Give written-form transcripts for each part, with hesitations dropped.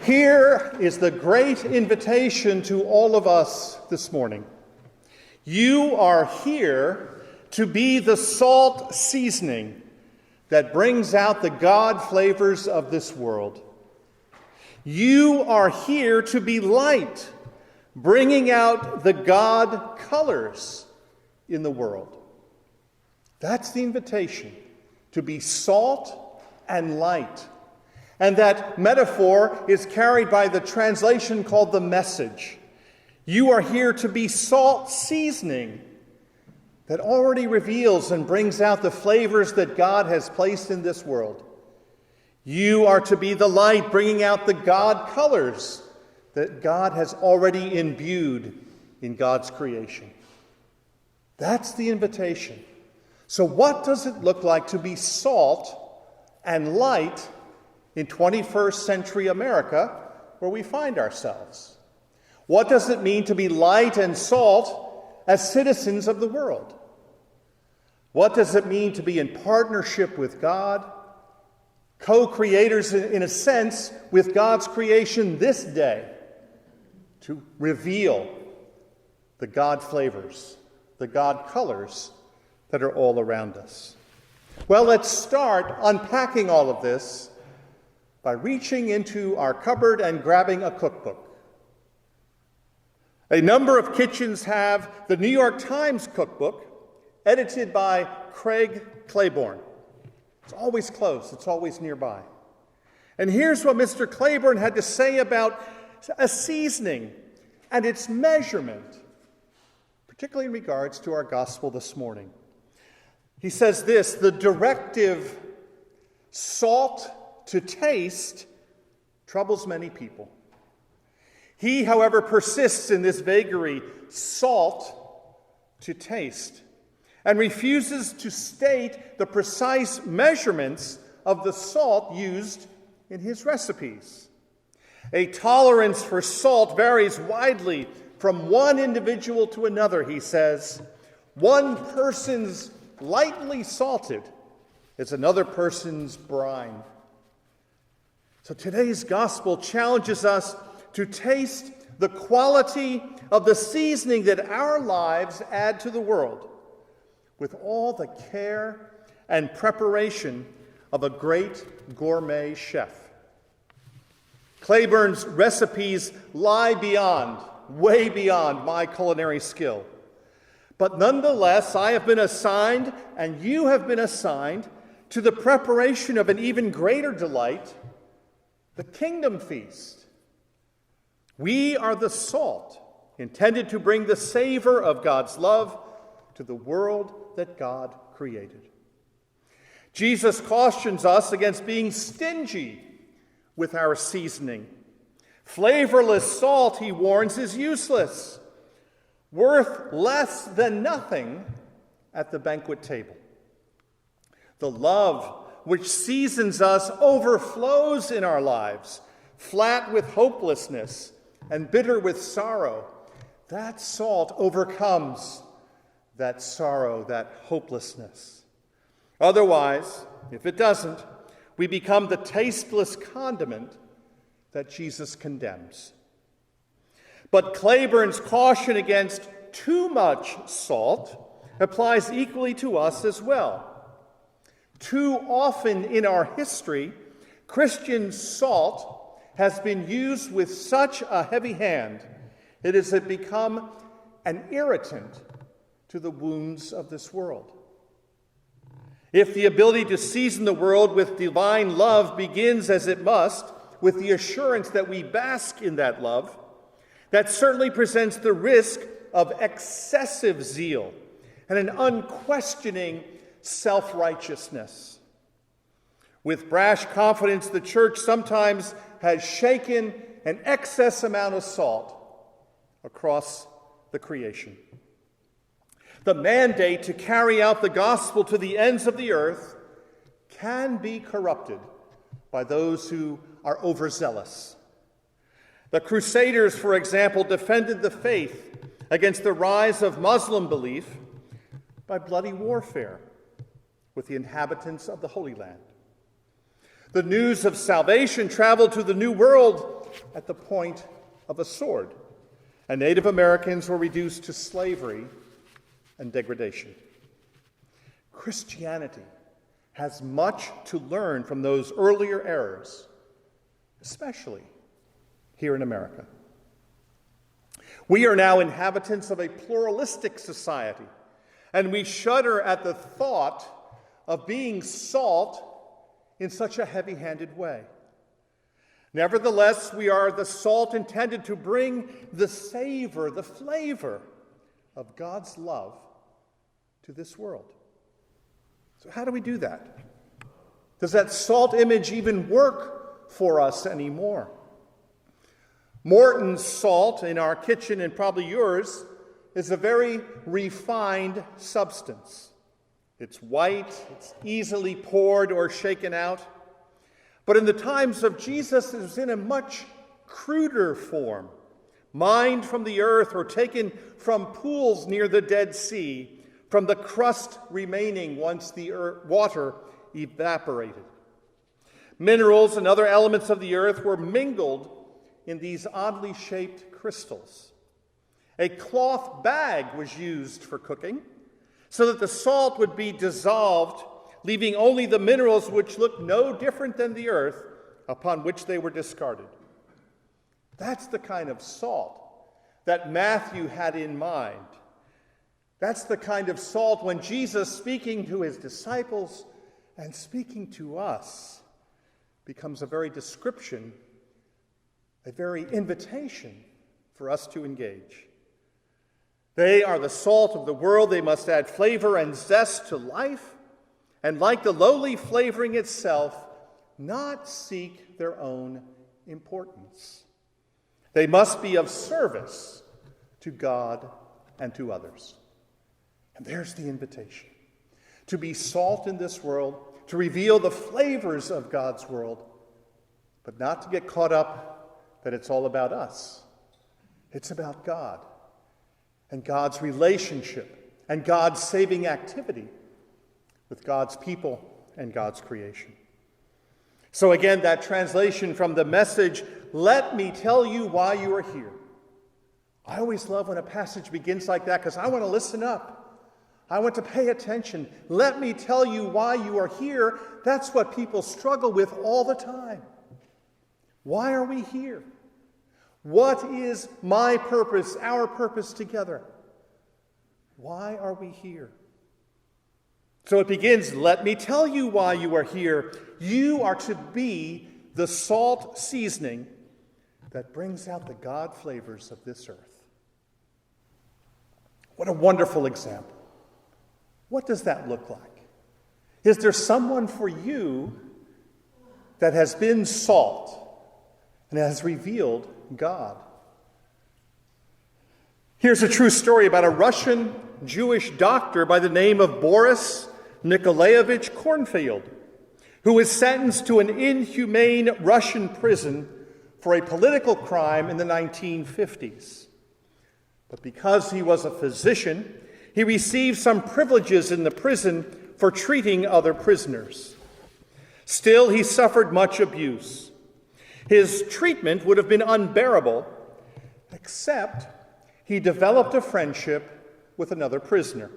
Here is the great invitation to all of us this morning. You are here to be the salt seasoning that brings out the God flavors of this world. You are here to be light, bringing out the God colors in the world. That's the invitation, to be salt and light. And that metaphor is carried by the translation called the Message. You are here to be salt seasoning that already reveals and brings out the flavors that God has placed in this world. You are to be the light, bringing out the God colors that God has already imbued in God's creation. That's the invitation. So what does it look like to be salt and light in 21st century America, where we find ourselves? What does it mean to be light and salt as citizens of the world? What does it mean to be in partnership with God, co-creators in a sense with God's creation this day, to reveal the God flavors, the God colors that are all around us? Well, let's start unpacking all of this by reaching into our cupboard and grabbing a cookbook. A number of kitchens have the New York Times cookbook, edited by Craig Claiborne. It's always close, it's always nearby. And here's what Mr. Claiborne had to say about a seasoning and its measurement, particularly in regards to our gospel this morning. He says this: the directive, salt to taste, troubles many people. He, however, persists in this vagary, salt to taste, and refuses to state the precise measurements of the salt used in his recipes. A tolerance for salt varies widely from one individual to another, he says. One person's lightly salted is another person's brine. So today's gospel challenges us to taste the quality of the seasoning that our lives add to the world, with all the care and preparation of a great gourmet chef. Claiborne's recipes lie beyond, way beyond my culinary skill. But nonetheless, I have been assigned, and you have been assigned, to the preparation of an even greater delight, the kingdom feast. We are the salt, intended to bring the savor of God's love to the world that God created. Jesus cautions us against being stingy with our seasoning. Flavorless salt, he warns, is useless, worth less than nothing at the banquet table. The love which seasons us overflows in our lives, flat with hopelessness and bitter with sorrow. That salt overcomes that sorrow, that hopelessness. Otherwise, if it doesn't, we become the tasteless condiment that Jesus condemns. But Claiborne's caution against too much salt applies equally to us as well. Too often in our history, Christian salt has been used with such a heavy hand, it has become an irritant to the wounds of this world. If the ability to season the world with divine love begins, as it must, with the assurance that we bask in that love, that certainly presents the risk of excessive zeal and an unquestioning self-righteousness. With brash confidence, the church sometimes has shaken an excess amount of salt across the creation. The mandate to carry out the gospel to the ends of the earth can be corrupted by those who are overzealous. The Crusaders, for example, defended the faith against the rise of Muslim belief by bloody warfare with the inhabitants of the Holy Land. The news of salvation traveled to the New World at the point of a sword, and Native Americans were reduced to slavery and degradation. Christianity has much to learn from those earlier eras, especially here in America. We are now inhabitants of a pluralistic society, and we shudder at the thought of being salt in such a heavy-handed way. Nevertheless, we are the salt intended to bring the savor, the flavor of God's love to this world. So how do we do that? Does that salt image even work for us anymore? Morton's salt in our kitchen, and probably yours, is a very refined substance. It's white, it's easily poured or shaken out. But in the times of Jesus, it was in a much cruder form, mined from the earth or taken from pools near the Dead Sea, from the crust remaining once the water evaporated. Minerals and other elements of the earth were mingled in these oddly shaped crystals. A cloth bag was used for cooking so that the salt would be dissolved, leaving only the minerals which looked no different than the earth upon which they were discarded. That's the kind of salt that Matthew had in mind. That's the kind of salt when Jesus, speaking to his disciples and speaking to us, becomes a very description, a very invitation for us to engage. They are the salt of the world. They must add flavor and zest to life, and like the lowly flavoring itself, not seek their own importance. They must be of service to God and to others. And there's the invitation, to be salt in this world, to reveal the flavors of God's world, but not to get caught up that it's all about us. It's about God and God's relationship and God's saving activity with God's people and God's creation. So again, that translation from the Message, "Let me tell you why you are here." I always love when a passage begins like that because I want to listen up. I want to pay attention. Let me tell you why you are here. That's what people struggle with all the time. Why are we here? What is my purpose, our purpose together? Why are we here? So it begins, let me tell you why you are here. You are to be the salt seasoning that brings out the God flavors of this earth. What a wonderful example. What does that look like? Is there someone for you that has been salt and has revealed God? Here's a true story about a Russian Jewish doctor by the name of Boris Nikolaevich Cornfield, who was sentenced to an inhumane Russian prison for a political crime in the 1950s. But because he was a physician, he received some privileges in the prison for treating other prisoners. Still, he suffered much abuse. His treatment would have been unbearable, except he developed a friendship with another prisoner,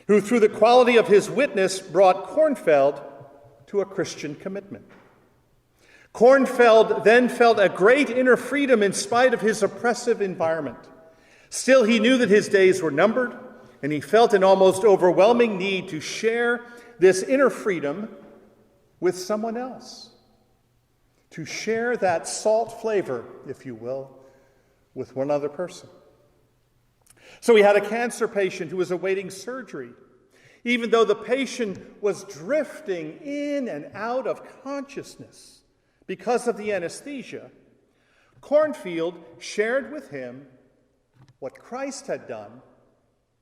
who through the quality of his witness brought Cornfield to a Christian commitment. Cornfield then felt a great inner freedom in spite of his oppressive environment. Still, he knew that his days were numbered, and he felt an almost overwhelming need to share this inner freedom with someone else, to share that salt flavor, if you will, with one other person. So he had a cancer patient who was awaiting surgery. Even though the patient was drifting in and out of consciousness because of the anesthesia, Cornfield shared with him what Christ had done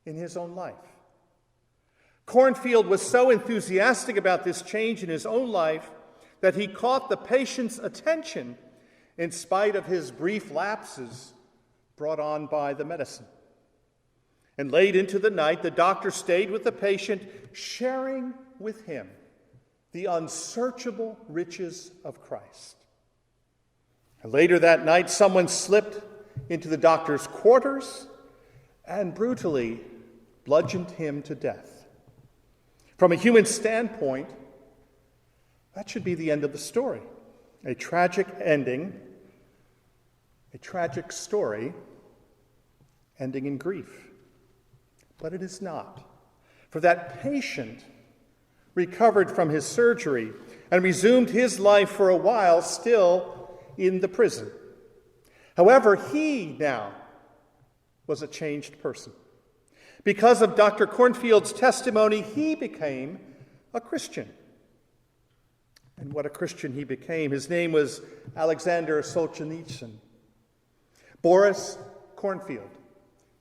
in his own life. Cornfield was so enthusiastic about this change in his own life that he caught the patient's attention in spite of his brief lapses brought on by the medicine. And late into the night, the doctor stayed with the patient, sharing with him the unsearchable riches of Christ. Later that night, someone slipped into the doctor's quarters and brutally bludgeoned him to death. From a human standpoint, that should be the end of the story. A tragic ending, a tragic story ending in grief. But it is not. For that patient recovered from his surgery and resumed his life for a while, still in the prison. However, he now was a changed person. Because of Dr. Cornfield's testimony, he became a Christian. And what a Christian he became. His name was Alexander Solzhenitsyn. Boris Cornfield,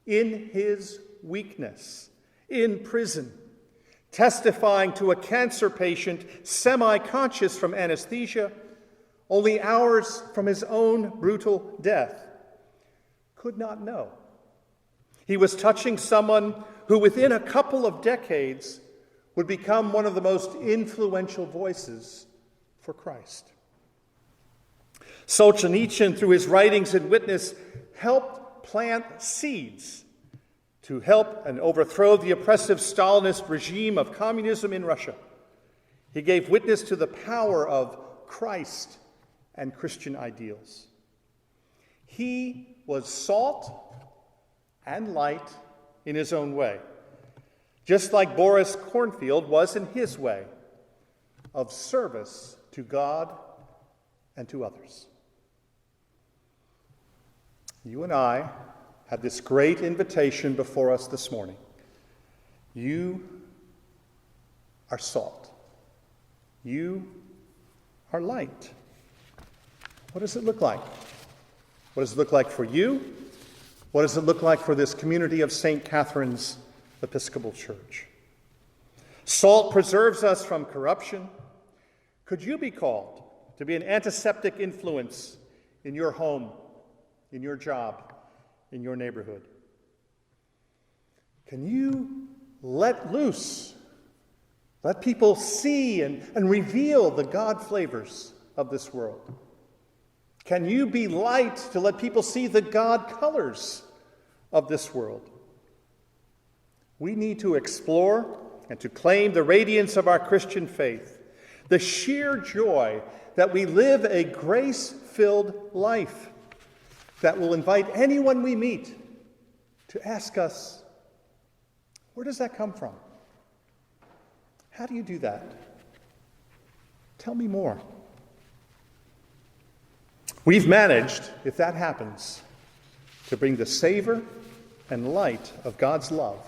in his weakness, in prison, testifying to a cancer patient semi-conscious from anesthesia, only hours from his own brutal death, could not know. He was touching someone who within a couple of decades would become one of the most influential voices for Christ. Solzhenitsyn, through his writings and witness, helped plant seeds to help and overthrow the oppressive Stalinist regime of communism in Russia. He gave witness to the power of Christ and Christian ideals. He was salt and light in his own way, just like Boris Cornfield was in his way of service to God and to others. You and I have this great invitation before us this morning. You are salt. You are light. What does it look like? What does it look like for you? What does it look like for this community of St. Catherine's Episcopal Church? Salt preserves us from corruption. Could you be called to be an antiseptic influence in your home, in your job, in your neighborhood? Can you let loose, let people see and reveal the God flavors of this world? Can you be light to let people see the God colors of this world? We need to explore and to claim the radiance of our Christian faith, the sheer joy that we live a grace-filled life that will invite anyone we meet to ask us, where does that come from? How do you do that? Tell me more. We've managed, if that happens, to bring the savor and light of God's love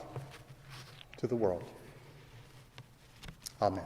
to the world. Amen.